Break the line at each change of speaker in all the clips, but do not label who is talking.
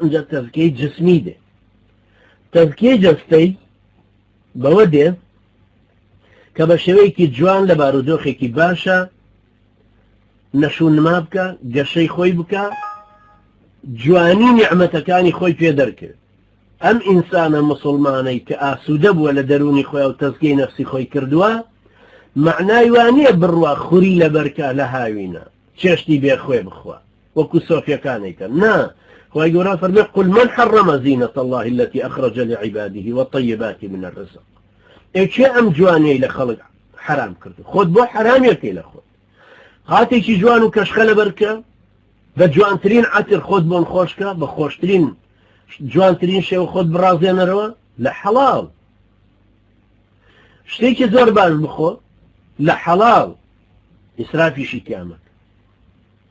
اینجا تەزکیەی جسمی دێ. تەزکیەی جەستەی بەوە دێ کە بە شێوەیەکی جوان لە بارودۆخێکی باشە نەشونما بکە، گەشەی خۆی بکە، جوانی نیعمەتەکانی خۆی پێ دەرکرد. ئەم ئینسانە مسلمانەی کە ئاسوودە بووە لە دەرونی خۆی و تەزکیەی نەفسی خۆی کردووە، معنای وانییە بڕوا خوری لە بەرکە لە هاوینە چێشتی بێخوێ بخوا وەکو سۆفیەکانێکە. نا، خی گەورە فەرمێ قل من حرم زینة الله التي أخرج لعباده والطيبات من الرزق. ئێچێ ئەم جوانەی لە خەڵک حرام کردو، خۆت بۆ حرامێکی لە خۆت. هاتێکی جوان و کەشخە لە بەرکە بە جوانترین عەتر خۆت بۆن خۆشکە، بە خۆشترین جوانترین شێوە خۆت بڕازێنەرەوە لە حەڵاڵ. شتێکی زۆر باش بخۆ لە حەڵاڵ، ئیسرافیشی تیامەکە.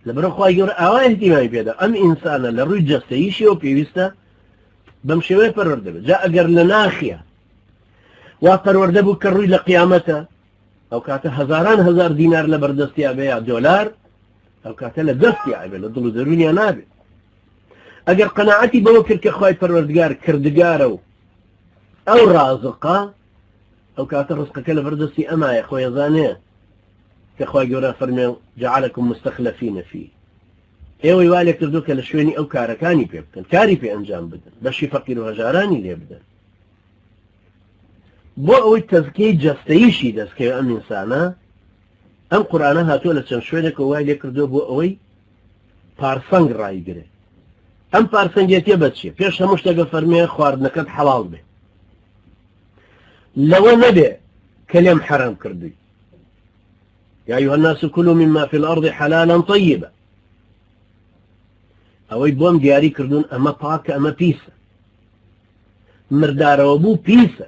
لەبەرەوە خی گەورە ئاوا احتیمامی پێدا ئەم ئینسانە لە ڕووی جەستەییشیەوە پێویستە بەم شێوەیە پەروەردە بێت. جا ئەگەر لە ناخیە وا پەروەردە بوو کە ڕووی لە قیامەتە، ئەو کاتە هەزاران هەزار دینار لە بەردەستیا بێ یا دۆلار، ئەو کاتە لە دەستیا بێت، لە دڵ و دەرونیا نابێت. ئەگەر قەناعەتی بەوە کرد کە خی پەروەردگار کردگارە و ئەو ڕازقە، ئەو کاتە ڕزقەکە لە بەردەستی ئەمایە خۆی ئەزانێ کە خی گەورە فەرمێ جعلکم مستەخلەفینە فیه. ئێوەی وا لێ کردو کە لە شوێنی ئەو کارەکانی پێ بکەن، کاری پێ ئەنجام بدەن، بەشی فەقیر و هەژارانی لێ بدەن. بۆ ئەوەی تەزکیەی جەستەییشی دەستکەوێت ئەم ئینسانە، ئەم قورئانە هاتووە لە چەند شوێنێک وای لێ کردو بۆ ئەوەی پارسەنگ ڕایگرێ. ئەم پارسەنگێتیە بە چیە؟ پێش هەموو شتێکە فەرمێ خواردنەکەت حەڵاڵ بێ، لەوە نەبێ کە لێم حەرام کردووی. يا أيها الناس كلوا مما في الأرض حلالا طيبا. ئەوەی بۆم دیاری کردوون ئەمە پاکە، ئەمە پیسە، مردارەوە بوو پیسە،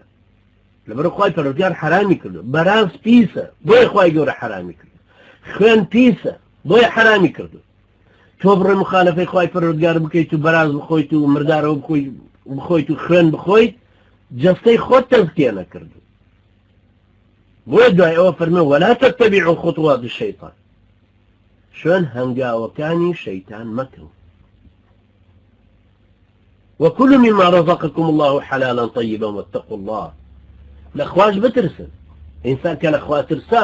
لەبەرەوە خی پەروەردگار حرامی کردو. بەراز پیسە، بۆیە خی گەورە حرامی کردو. خوێن پیسە، بۆیە حرامی کردو. تۆ بڕێ مخالفەی خی پەروەردگار بکەیت و بەراز بخۆیت و مردارەوە بخۆیت و خوێن بخۆیت، جەستەی خۆت تەزکیە نەکردو. بۆیە دوای ئەوە فەرمێ وەلا تەتەبیعوا خطوات الشەیطان، شوێن هەنگاوەکانی شەیتان مەکەون. وكلوا مما رزقكم الله حلالا طيبا واتقوا الله. لەخواش بترسن. ئینسان کە لەخوا ترسا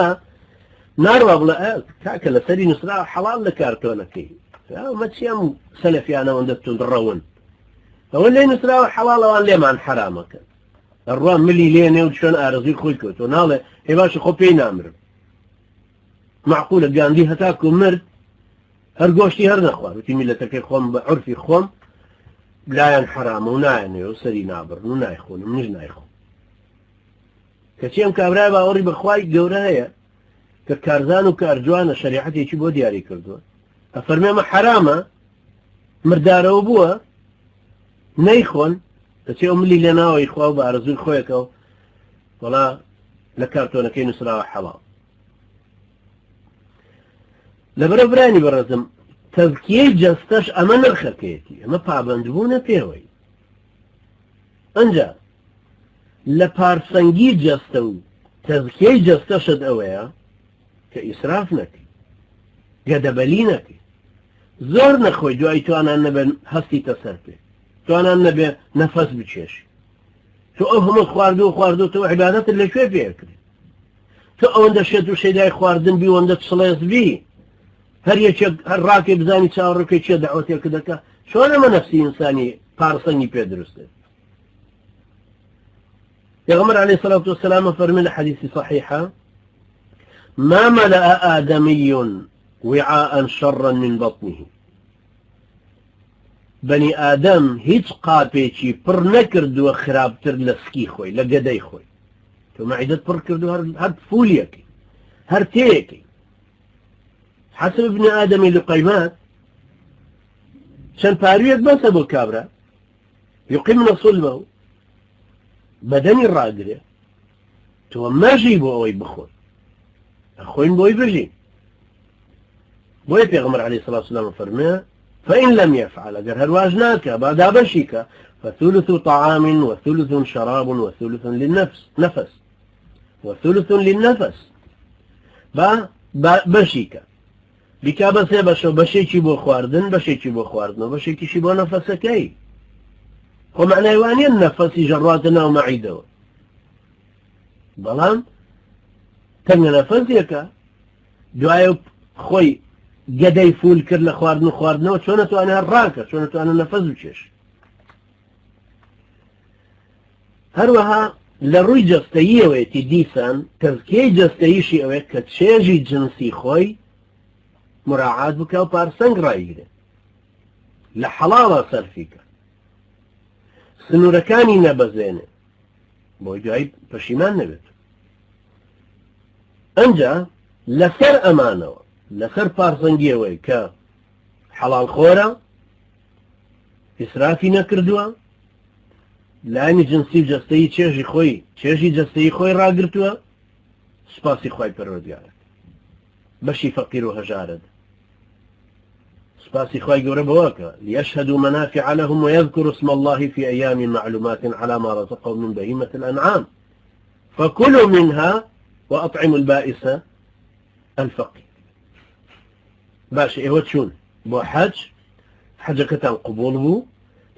ناڕوا بڵێ کاکە لەسەری نووسرا حەڵال لە کارتۆنەکەی، ئەمە چیان سەلەفیانەوەندە تونڕەون، ئەوە لێ نووسراوە حەڵاڵەوان لێمان حرامەکە، ئەڕوا ملی لێنێ و چۆن ئارەزوی خۆی کەوتۆ ناڵێ هێ باشە خۆ پێی نامرم. معقولە گاندی هەتاکو مرد هەر گۆشتی هەر نەخوارد، وتی میلەتەکەی خۆم بە عورفی خۆم لایەن حرامە و نایەنێ و سەری نابڕن و نایخۆنم، منیش نایخۆم. کەچی ئەم کابرای باوەڕی بەخوای گەورە هەیە کە کارزان و کارجوانە شەریعەتێکی بۆ دیاری کردووە، ئەفەرمێ ئەمە حرامە، مردارەوە بووە نەیخۆن، دەچێ ئەو ملی لێ ناوەی خوا و بە ئارەزوی خۆیەکەوە وەڵا لە کارتۆنەکەی نووسراوە حەڵاڵ. لەبەرە برانی بەڕێزم تەزکیەی جەستەش ئەمە نرخەکەیەتی، ئەمە پابەندبوونە پێوەی. ئەنجا لە پارسەنگی جەستە و تەزکیەی جەستەشت ئەوەیە کە ئیسراف نەکەی، گەدەبەلی نەکەی، زۆر نەخۆی دوای توانان نەبێ هەستی تەسەر پێ، توانان نەبێ نەفەس بچێشی. تۆ ئەو هەموو خواردو تۆ عیبادەتت لەکوێ پێکردی؟ تۆ ئەوەندە شێت و شەیدای خواردن بی وەندە سڵێز بی، هەر یەکێک هەر ڕاکێ بزانی چاوەڕێکەی چێ دەعوەتێکە دەکە، چۆن ئەمە نەفسی ئینسانی پارسەنگی پێ دروستێت؟ پێغەمبەر عەلەیهی سەڵاتو وەسەلام فەرمێ لە حەدیثی صحیحە ما ملأ آدمي وعاء شرا من بطنه. بني آدم هیچ قاپێکی پڕ نەکردووە خراپتر لە سکی خۆی، لە گەدەی خۆی. تۆ مەعیدەت پڕ کردو هەر فولیەکەی، هەر تێیەکەی. حسب ابن آدم لقيمات چەند پارویەک بەسە بۆ کابرا يقيمن صلبه بەدەنی ڕاگرێ، تۆ مەژی بۆ ئەوەی بخۆن، ئەخۆین بۆی بژین. بۆیە پێغەمبەر عەلەیهی سەڵاتو وەسەلام فەرمێ فإن لم يفعل، ئەگەر هەرواژ ناکە با دابەشی کە فثلث طعام وثلث شراب وثلث للنفس وثلث للنفس، با بەشی کە بیکا بە سێ بەشە، بەشێکی بۆ خواردن، بەشێکی بۆ خواردنەوە، بەشێکیشی بۆ نەفەسەکەی. ومعنى واني النفس جراتنا ومعيده بلان تنگ نفسيك دوای خوي گدەی فول کرد لە خواردنەوە چۆن نەتوانێت ڕاکە چۆن نەتوانێت نەفەس بچێش هەروەها لە ڕووی جەستەییەوەیەتی دیسان تەزکیەی جەستەییشی ئەوەیە کە چێژی جنسی خۆی مراعات بکە و پارسەنگ ڕایگرێت لە حەڵاڵە سەرفیکە سنوورەکانی نەبەزێنێ بۆی دوای پەشیمان نەبێت ئەنجا لەسەر ئەمانەوە لەسەر پارسەنگیەوەی کە حەڵاڵ خۆرە ئیسرافی نەکردووە لانی جنسی و جەستەیی چێژی جەستەیی خۆی ڕاگرتووە سوپاسی خوای پەروەردگارە بەشی فەقیر و هەژارت سپاسی خوای گەورە بەوەکە ليشهدوا منافع لهم ويذكروا اسم الله في أيام معلومات على ما رزقهم من بهيمة الأنعام فكلوا منها وأطعموا البائس الفقير باش إيوه تشون بو حجكتان قبول بو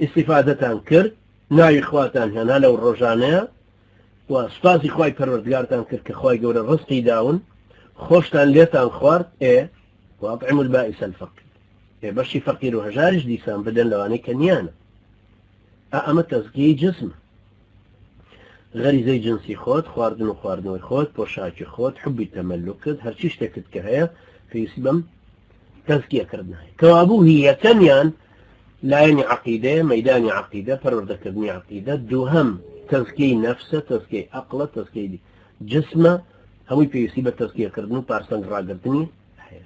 استفادتان كرد ناوی خواتان هێنا لەو ڕۆژانەیە و سوپاسی خوای پەروەردگارتان کرد کە خوای گەورە ڕزقی داون خۆشتان لێتان خوارد وأطعموا البائس الفقير بەشی فەقیر و هەژاریش دیسان بدەن لەوانەی کە نیانە ئەمە تەزکیەی جسمە غەریزەی جنسی خۆت خواردن و خواردنەوەی خۆت پۆشاکی خۆت حبی تەمەلوکت هەرچی شتێکت کە هەیە پێویستی بەم تەزکیەکردنەوەی کەوابوو هیەکەمیان لایەنی عەقیدەیە مەیدانی عەقیدە پەروەردەکردنی عەقیدە دووهەم تەزکیەی نەفسە تەزکیەی عەقڵە تەزکیەی جسمە هەمووی پێویستی بە تەزکیەکردن و پارسەنگ ڕاگرتنی هەیە